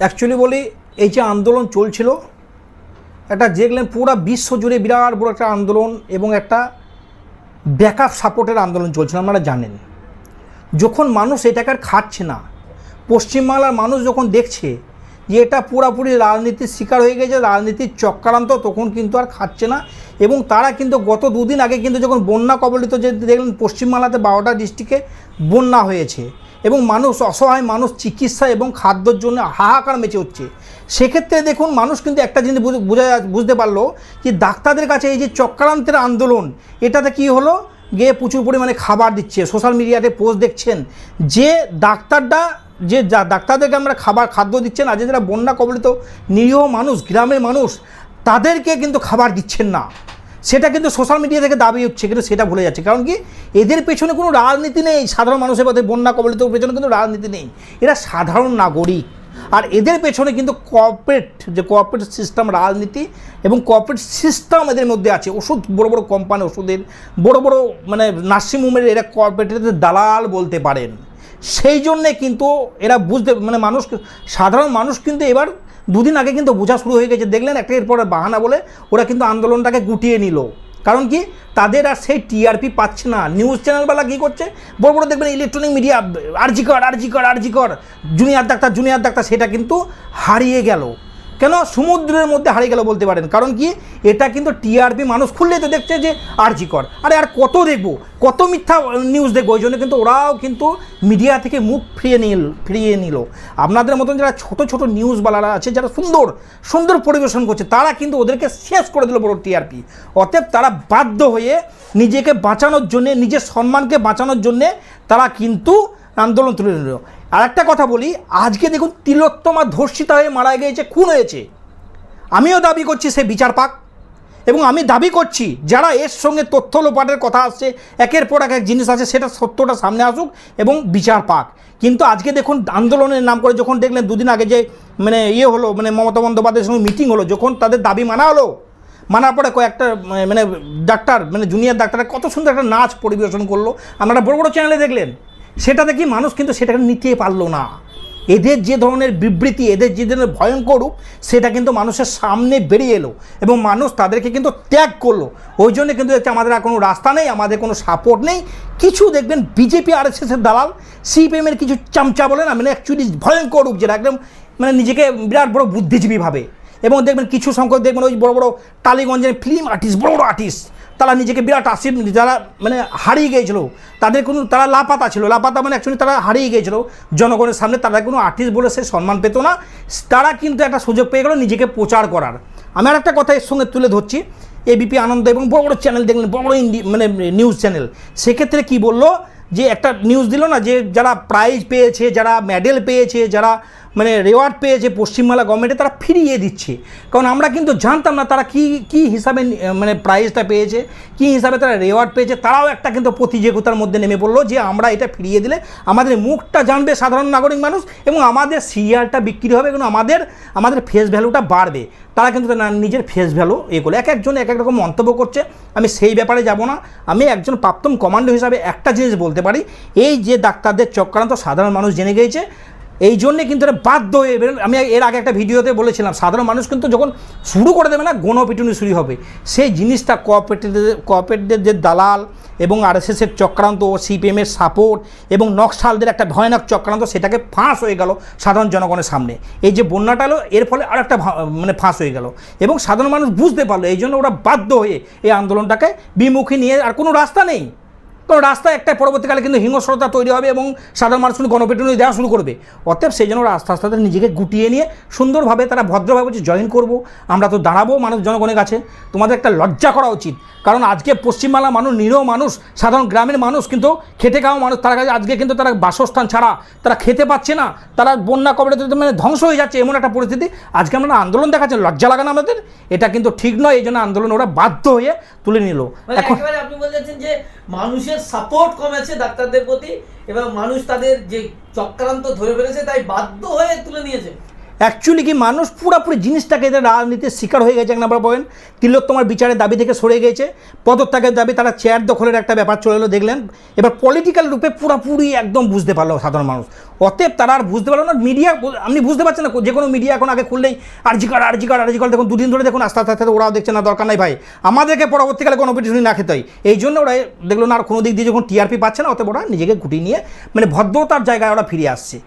Actually বলি, এই যে আন্দোলন চলছিল, একটা দেখলেন পুরো বিশ্ব জুড়ে বিরাট বড় একটা আন্দোলন এবং একটা ব্যাকআপ সাপোর্টের আন্দোলন চলছিল। আপনারা জানেন, যখন মানুষ এটাকে আর খাচ্ছে না, পশ্চিমবাংলার মানুষ যখন দেখছে যে এটা পুরোপুরি রাজনীতির শিকার হয়ে গেছে, রাজনীতির চক্রান্ত, তখন কিন্তু আর খাচ্ছে না। এবং তারা কিন্তু গত দুদিন আগে কিন্তু যখন বন্যা কবলিত, যে দেখলেন পশ্চিমবাংলাতে 12টা ডিস্ট্রিক্টে বন্যা হয়েছে এবং মানুষ, অসহায় মানুষ চিকিৎসা এবং খাদ্যর জন্য হাহাকার মেচে হচ্ছে। সেক্ষেত্রে দেখুন, মানুষ কিন্তু একটা জিনিস বুঝতে পারলো যে ডাক্তারদের কাছে এই যে চক্রান্তের আন্দোলন, এটাতে কি হলো, গিয়ে প্রচুর পরিমাণে খাবার দিচ্ছে। সোশ্যাল মিডিয়াতে পোস্ট দেখছেন যে ডাক্তারদেরকে আমরা খাদ্য দিচ্ছেন, আজ যারা বন্যা কবলিত নিরীহ মানুষ, গ্রামের মানুষ, তাদেরকে কিন্তু খাবার দিচ্ছেন না। সেটা কিন্তু সোশ্যাল মিডিয়া থেকে দাবি হচ্ছে, কিন্তু সেটা ভুলে যাচ্ছে। কারণ কি, এদের পেছনে কোনো রাজনীতি নেই। সাধারণ মানুষের পথে বন্যা কবলিত পেছনে কিন্তু রাজনীতি নেই, এরা সাধারণ নাগরিক। আর এদের পেছনে কিন্তু কোঅপারেট সিস্টেম রাজনীতি এবং কোঅপারেট সিস্টেম এদের মধ্যে আছে। ওষুধ, বড় বড় কোম্পানি, ওষুধের বড় বড় মানে নার্সিংহোমের এরা কোঅপারেটের দালাল বলতে পারেন। সেই জন্যে কিন্তু এরা মানুষ, সাধারণ মানুষ কিন্তু এবার দুদিন আগে কিন্তু বোঝা শুরু হয়ে গেছে। দেখলেন একটা এরপর বাহানা বলে ওরা কিন্তু আন্দোলনটাকে গুটিয়ে নিল। কারণ কি, তাদের আর সেই টিআরপি পাচ্ছে না। নিউজ চ্যানেলবেলা কী করছে, বড় বড় দেখবেন electronic media, RG Kar, junior doctor, সেটা কিন্তু হারিয়ে গেল। কেন, সমুদ্রের মধ্যে হারিয়ে গেল বলতে পারেন। কারণ কি, এটা কিন্তু টিআরপি মানুষ খুললেই তো দেখছে যে আরজিকর, আরে আর কত দেখবো, কত মিথ্যা নিউজ দেখবো। ওই জন্য কিন্তু ওরাও কিন্তু মিডিয়া থেকে মুখ ফিরিয়ে নিল। আপনাদের মতন যারা ছোট ছোট নিউজওয়ালারা আছে, যারা সুন্দর পরিবেশন করছে, তারা কিন্তু ওদেরকে শেষ করে দিল বড় টিআরপি। অতএব তারা বাধ্য হয়ে নিজেকে বাঁচানোর জন্যে, নিজের সম্মানকে বাঁচানোর জন্যে তারা কিন্তু আন্দোলন তুলে নিল। আর একটা কথা বলি, আজকে দেখুন তিলোত্তমা ধর্ষিতা হয়ে মারা গিয়েছে, খুন হয়েছে। আমিও দাবি করছি সে বিচার পাক, এবং আমি দাবি করছি যারা এর সঙ্গে তথ্য লোপাটের কথা আসছে, একের পর এক জিনিস আছে, সেটা সত্যটা সামনে আসুক এবং বিচার পাক। কিন্তু আজকে দেখুন আন্দোলনের নাম করে যখন দেখলেন দুদিন আগে যে হলো, মমতা বন্দ্যোপাধ্যায়ের সঙ্গে মিটিং হলো, যখন তাদের দাবি মানা হলো, মানার পরে কয়েকটা ডাক্তার, জুনিয়র ডাক্তাররা কত সুন্দর একটা নাচ পরিবেশন করলো, আপনারা বড় বড় চ্যানেলে দেখলেন। সেটা দেখি মানুষ কিন্তু সেটাকে নিতে পারলো না। এদের যে ধরনের বিবৃতি, এদের যে ধরনের ভয়ঙ্কর রূপ, সেটা কিন্তু মানুষের সামনে বেরিয়ে এলো এবং মানুষ তাদেরকে কিন্তু ত্যাগ করলো। ওই জন্য কিন্তু দেখছি আমাদের আর কোনো রাস্তা নেই, আমাদের কোনো সাপোর্ট নেই। কিছু দেখবেন বিজেপি আরএসএসের দালাল, সিপিএমের কিছু চামচা বলে না, অ্যাকচুয়ালি ভয়ঙ্কর রূপ, যেটা একদম নিজেকে বিরাট বড় বুদ্ধিজীবী ভাবে। এবং দেখবেন কিছু সংখ্যক দেখবেন ওই বড় বড় টালিগঞ্জের ফিল্ম আর্টিস্ট, বড় বড় আর্টিস্ট, তারা নিজেকে বিরাট যারা হারিয়ে গিয়েছিল, তারা লাপাতা ছিল, অ্যাকচুয়ালি তারা হারিয়ে গিয়েছিল জনগণের সামনে। তারা কোনো আর্টিস্ট বলে সে সম্মান পেত না, তারা কিন্তু একটা সুযোগ পেয়ে গেল নিজেকে প্রচার করার। আমি আর একটা কথা এর সঙ্গে তুলে ধরছি, এবিপি আনন্দ এবং বড় বড় চ্যানেল দেখলেন, বড় বড় নিউজ চ্যানেল, সেক্ষেত্রে কি বললো, যে একটা নিউজ দিল না, যে যারা প্রাইজ পেয়েছে, যারা মেডেল পেয়েছে, যারা রেওয়ার্ড পেয়েছে পশ্চিমবাংলা গভর্নমেন্টে, তারা ফিরিয়ে দিচ্ছে। কারণ আমরা কিন্তু জানতাম না তারা কি হিসাবে প্রাইজটা পেয়েছে, কি হিসাবে তারা রেওয়ার্ড পেয়েছে। তারাও একটা কিন্তু প্রতিযোগিতার মধ্যে নেমে পড়লো যে আমরা এটা ফিরিয়ে দিলে আমাদের মুখটা জানবে সাধারণ নাগরিক মানুষ এবং আমাদের সিরিয়ালটা বিক্রি হবে এবং আমাদের ফেস ভ্যালুটা বাড়বে। তারা কিন্তু নিজের ফেস ভ্যালু এগুলো এক একজন এক এক রকম মন্তব্য করছে। আমি সেই ব্যাপারে যাব না। আমি একজন প্রাক্তন কমান্ডো হিসাবে একটা জিনিস বলতে পারি, এই যে ডাক্তারদের চক্রান্ত সাধারণ মানুষ জেনে গিয়েছে, এই জন্যে কিন্তু এটা বাধ্য হয়ে, আমি এর আগে একটা ভিডিওতে বলেছিলাম, সাধারণ মানুষ কিন্তু যখন শুরু করে দেবে না, গণপিটুনি শুরু হবে। সেই জিনিসটা কোঅপারেটিভদের যে দালাল এবং আরএসএসের চক্রান্ত, সিপিএমের সাপোর্ট এবং নকশালদের একটা ভয়ানক চক্রান্ত, সেটাকে ফাঁস হয়ে গেল সাধারণ জনগণের সামনে। এই যে বন্যাটা হলো, এর ফলে আর একটা ফাঁস হয়ে গেল এবং সাধারণ মানুষ বুঝতে পারলো। এই জন্য ওরা বাধ্য হয়ে এই আন্দোলনটাকে বিমুখী নিয়ে, আর কোনো রাস্তা নেই। তো রাস্তা একটাই, পরবর্তীকালে কিন্তু হিংস্রতা তৈরি হবে এবং সাধারণ মানুষ কিন্তু গণপিটুনি দেওয়া শুরু করবে। অতএব সেই জন্য আস্তে আস্তে নিজেকে গুটিয়ে নিয়ে সুন্দরভাবে তারা ভদ্রভাবে জয়েন করবো, আমরা তো দাঁড়াবো জনগণের কাছে। তোমাদের একটা লজ্জা করা উচিত। কারণ আজকে পশ্চিমবাংলার মানুষ, নিরীহ মানুষ, সাধারণ গ্রামের মানুষ, কিন্তু খেটে খাওয়া মানুষ, তার কাছে আজকে কিন্তু তারা বাসস্থান ছাড়া তারা খেতে পাচ্ছে না, তারা বন্যা কবলিত ধ্বংস হয়ে যাচ্ছে, এমন একটা পরিস্থিতি। আজকে আমরা আন্দোলন দেখাচ্ছেন, লজ্জা লাগানো আমাদের, এটা কিন্তু ঠিক নয়। এই জন্য আন্দোলন ওরা বাধ্য হয়ে তুলে নিল। এখন আপনি বলছেন যে মানুষের সাপোর্ট কমেছে ডাক্তারদের প্রতি এবং মানুষ তাদের যে চক্রান্ত ধরে ফেলেছে তাই বাধ্য হয়ে তুলে নিয়েছে। অ্যাকচুয়ালি কি মানুষ পুরোপুরি জিনিসটাকে এদের রাজনীতির শিকার হয়ে গেছে। এক নম্বর পয়েন্ট, তিলোত্তমার বিচারের দাবি থেকে সরে গেছে, পদত্যাগের দাবি, তারা চেয়ার দখলের একটা ব্যাপার চলে এলো দেখলেন। এবার পলিটিক্যাল রূপে পুরোপুরি একদম বুঝতে পারলো সাধারণ মানুষ, অতএব তারা আর বুঝতে পারলো না। মিডিয়া আপনি বুঝতে পারছেন না, যে কোনো মিডিয়া এখন আগে খুললেই আরজিকর দেখুন, দুদিন ধরে দেখুন আস্তে আস্তে ওরাও দেখছে না দরকার নাই ভাই, আমাদেরকে পরবর্তীকালে কোনো পিটিশন না খেতে হয়। এই জন্য ওরা দেখলো না আর কোনো দিক দিয়ে যখন টিআরপি পাচ্ছে না, অতএব ওরা নিজেকে গুটিয়ে নিয়ে মানে ভদ্রতার জায়গায় ওরা ফিরে আসছে।